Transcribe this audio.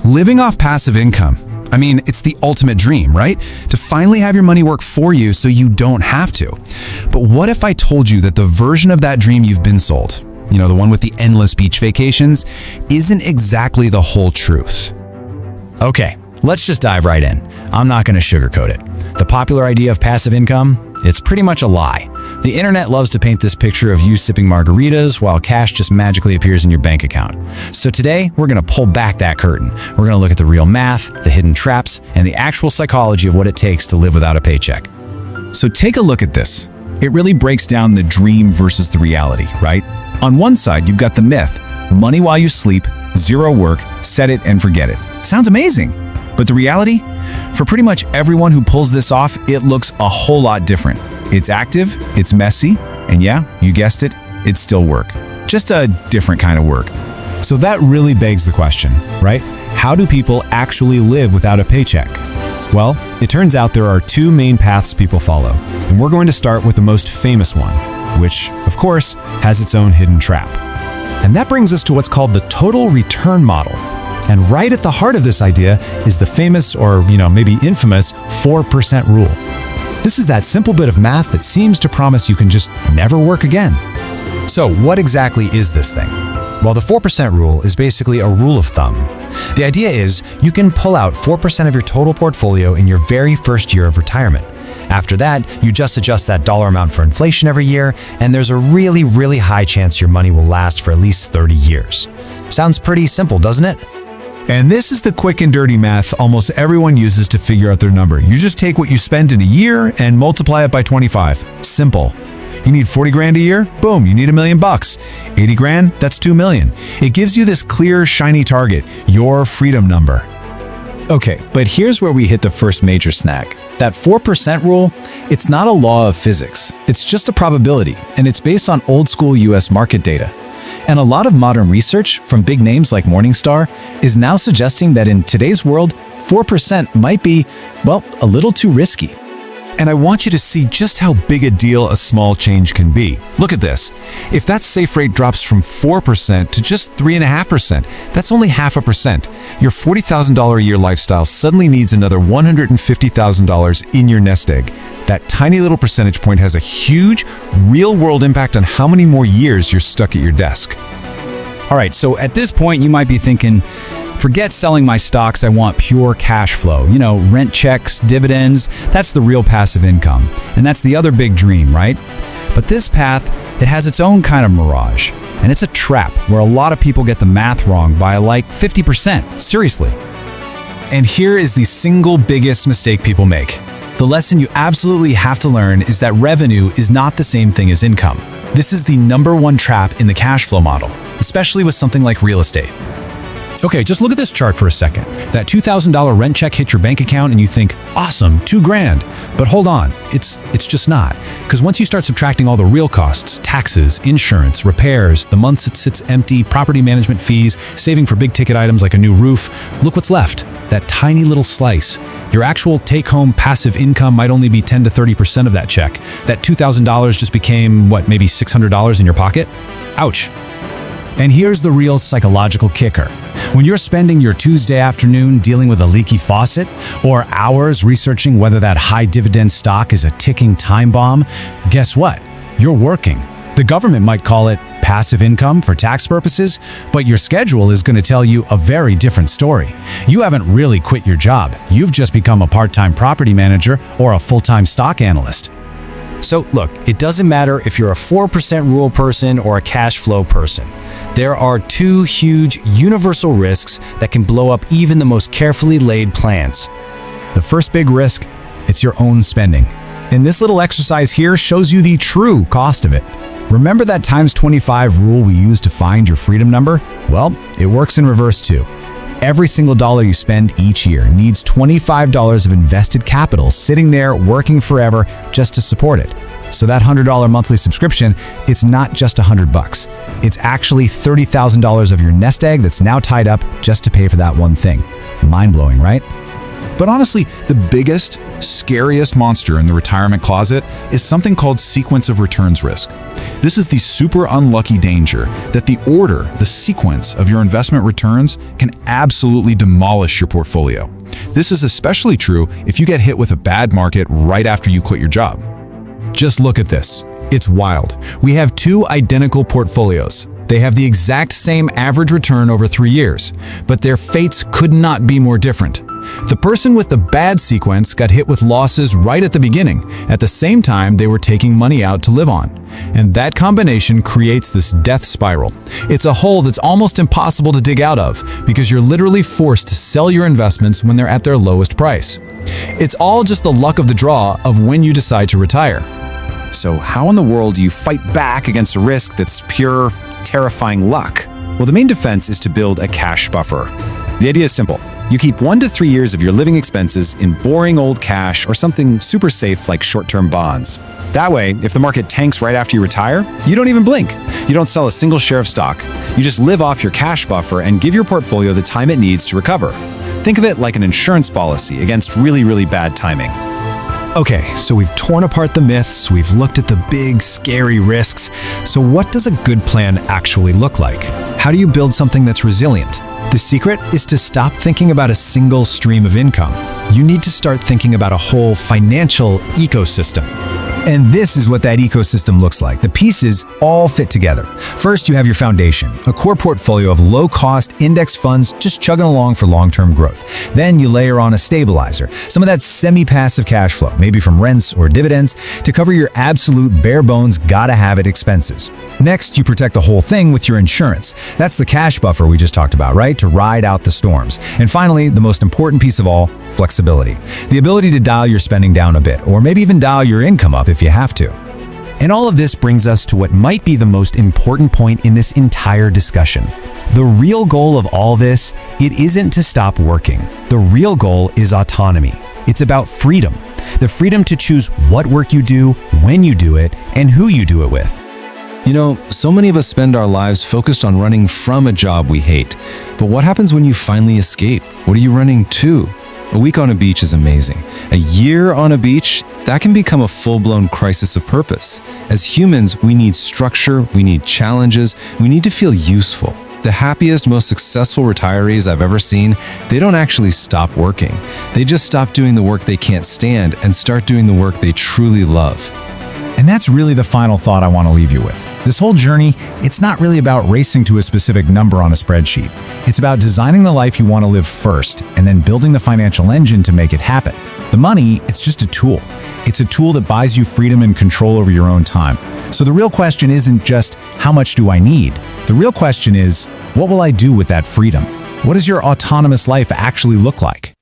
Living off passive income. I mean, it's the ultimate dream, right? To finally have your money work for you so you don't have to. But what if I told you that the version of that dream you've been sold, the one with the endless beach vacations, isn't exactly the whole truth? Okay, let's just dive right in. I'm not going to sugarcoat it. The popular idea of passive income, it's pretty much a lie. The internet loves to paint this picture of you sipping margaritas while cash just magically appears in your bank account. So today, we're going to pull back that curtain. We're going to look at the real math, the hidden traps, and the actual psychology of what it takes to live without a paycheck. So take a look at this. It really breaks down the dream versus the reality, right? On one side, you've got the myth, money while you sleep, zero work, set it and forget it. Sounds amazing. But the reality? For pretty much everyone who pulls this off, it looks a whole lot different. It's active, it's messy, and yeah, you guessed it, it's still work. Just a different kind of work. So that really begs the question, right? How do people actually live without a paycheck? Well, it turns out there are two main paths people follow, and we're going to start with the most famous one, which, of course, has its own hidden trap. And that brings us to what's called the total return model. And right at the heart of this idea is the famous, or maybe infamous, 4% rule. This is that simple bit of math that seems to promise you can just never work again. So what exactly is this thing? Well, the 4% rule is basically a rule of thumb. The idea is you can pull out 4% of your total portfolio in your very first year of retirement. After that, you just adjust that dollar amount for inflation every year, and there's a really, really high chance your money will last for at least 30 years. Sounds pretty simple, doesn't it? And this is the quick and dirty math almost everyone uses to figure out their number. You just take what you spend in a year and multiply it by 25. Simple. You need 40 grand a year? Boom, you need $1 million. 80 grand? That's 2 million. It gives you this clear, shiny target, your freedom number. Okay, but here's where we hit the first major snag. That 4% rule, it's not a law of physics. It's just a probability, and it's based on old school US market data. And a lot of modern research from big names like Morningstar is now suggesting that in today's world, 4% might be, well, a little too risky. And I want you to see just how big a deal a small change can be. Look at this. If that safe rate drops from 4% to just 3.5%, that's only 0.5%. Your $40,000 a year lifestyle suddenly needs another $150,000 in your nest egg. That tiny little percentage point has a huge, real-world impact on how many more years you're stuck at your desk. All right, so at this point, you might be thinking, forget selling my stocks, I want pure cash flow. Rent checks, dividends, that's the real passive income. And that's the other big dream, right? But this path, it has its own kind of mirage. And it's a trap where a lot of people get the math wrong by like 50%. Seriously. And here is the single biggest mistake people make. The lesson you absolutely have to learn is that revenue is not the same thing as income. This is the #1 trap in the cash flow model, especially with something like real estate. Okay, just look at this chart for a second. That $2,000 rent check hits your bank account and you think, awesome, $2 grand. But hold on, it's just not. Because once you start subtracting all the real costs, taxes, insurance, repairs, the months it sits empty, property management fees, saving for big ticket items like a new roof, look what's left. That tiny little slice. Your actual take-home passive income might only be 10 to 30% of that check. That $2,000 just became, maybe $600 in your pocket? Ouch. And here's the real psychological kicker. When you're spending your Tuesday afternoon dealing with a leaky faucet, or hours researching whether that high dividend stock is a ticking time bomb, guess what? You're working. The government might call it passive income for tax purposes, but your schedule is going to tell you a very different story. You haven't really quit your job. You've just become a part-time property manager or a full-time stock analyst. So look, it doesn't matter if you're a 4% rule person or a cash flow person. There are two huge universal risks that can blow up even the most carefully laid plans. The first big risk, it's your own spending. And this little exercise here shows you the true cost of it. Remember that times 25 rule we used to find your freedom number? Well, it works in reverse too. Every single dollar you spend each year needs $25 of invested capital sitting there working forever just to support it. So that $100 monthly subscription, it's not just $100. It's actually $30,000 of your nest egg that's now tied up just to pay for that one thing. Mind-blowing, right? But honestly, the biggest, scariest monster in the retirement closet is something called sequence of returns risk. This is the super unlucky danger that the sequence of your investment returns can absolutely demolish your portfolio. This is especially true if you get hit with a bad market right after you quit your job. Just look at this. It's wild. We have two identical portfolios. They have the exact same average return over 3 years, but their fates could not be more different. The person with the bad sequence got hit with losses right at the beginning, at the same time they were taking money out to live on. And that combination creates this death spiral. It's a hole that's almost impossible to dig out of, because you're literally forced to sell your investments when they're at their lowest price. It's all just the luck of the draw of when you decide to retire. So how in the world do you fight back against a risk that's pure, terrifying luck? Well, the main defense is to build a cash buffer. The idea is simple. You keep 1 to 3 years of your living expenses in boring old cash or something super safe like short-term bonds. That way, if the market tanks right after you retire, you don't even blink. You don't sell a single share of stock. You just live off your cash buffer and give your portfolio the time it needs to recover. Think of it like an insurance policy against really, really bad timing. Okay, so we've torn apart the myths, we've looked at the big, scary risks. So what does a good plan actually look like? How do you build something that's resilient? The secret is to stop thinking about a single stream of income. You need to start thinking about a whole financial ecosystem. And this is what that ecosystem looks like. The pieces all fit together. First, you have your foundation, a core portfolio of low-cost index funds just chugging along for long-term growth. Then you layer on a stabilizer, some of that semi-passive cash flow, maybe from rents or dividends, to cover your absolute bare-bones gotta-have-it expenses. Next, you protect the whole thing with your insurance. That's the cash buffer we just talked about, right? To ride out the storms. And finally, the most important piece of all, flexibility. The ability to dial your spending down a bit, or maybe even dial your income up if you have to. And all of this brings us to what might be the most important point in this entire discussion. The real goal of all this, it isn't to stop working. The real goal is autonomy. It's about freedom. The freedom to choose what work you do, when you do it, and who you do it with. You know, so many of us spend our lives focused on running from a job we hate. But what happens when you finally escape? What are you running to? A week on a beach is amazing. A year on a beach, that can become a full-blown crisis of purpose. As humans, we need structure, we need challenges, we need to feel useful. The happiest, most successful retirees I've ever seen, they don't actually stop working. They just stop doing the work they can't stand and start doing the work they truly love. And that's really the final thought I want to leave you with. This whole journey, it's not really about racing to a specific number on a spreadsheet. It's about designing the life you want to live first, and then building the financial engine to make it happen. The money, it's just a tool. It's a tool that buys you freedom and control over your own time. So the real question isn't just, how much do I need? The real question is, what will I do with that freedom? What does your autonomous life actually look like?